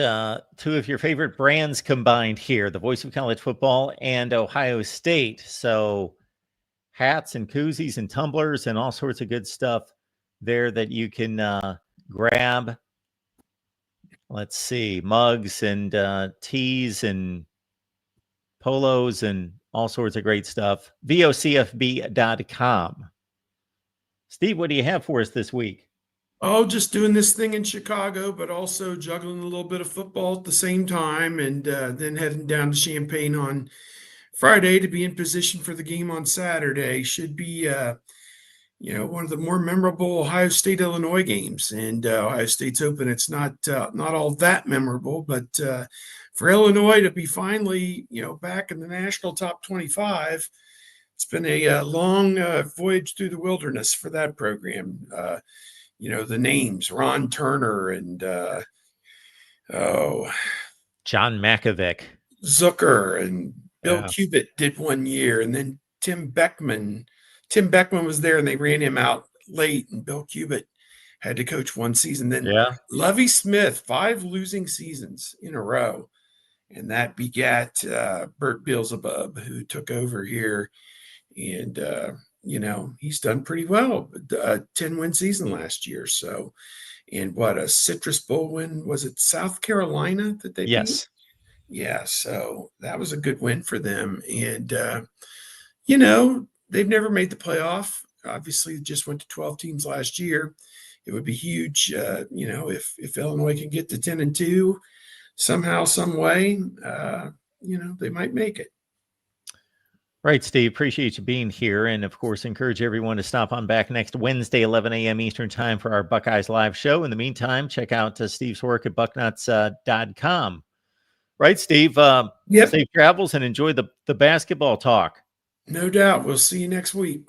two of your favorite brands combined here, the voice of college football and Ohio State. So hats and koozies and tumblers and all sorts of good stuff there that you can grab. Let's see, mugs and tees and polos and all sorts of great stuff. VOCFB.com. Steve, what do you have for us this week? Oh, just doing this thing in Chicago, but also juggling a little bit of football at the same time, and then heading down to Champaign on Friday to be in position for the game on Saturday. Should be, one of the more memorable Ohio State-Illinois games. And Ohio State's hoping it's not all that memorable, but for Illinois to be finally, back in the national top 25, it's been a long voyage through the wilderness for that program. The names, Ron Turner and John Makovic. Zucker and Bill Cubitt did 1 year. And then Tim Beckman was there and they ran him out late, and Bill Cubitt had to coach one season. Then Lovie Smith, 5 losing seasons in a row. And that begat Bert Beelzebub, who took over here. And he's done pretty well. 10-win season last year. So, and what a Citrus Bowl win. Was it South Carolina that they beat? Yeah. So that was a good win for them. And, they've never made the playoff. Obviously just went to 12 teams last year. It would be huge. If Illinois can get to 10-2 somehow, some way, they might make it. Right, Steve. Appreciate you being here. And, of course, encourage everyone to stop on back next Wednesday, 11 a.m. Eastern time for our Buckeyes live show. In the meantime, check out Steve's work at bucknuts.com. Right, Steve? Safe travels and enjoy the basketball talk. No doubt. We'll see you next week.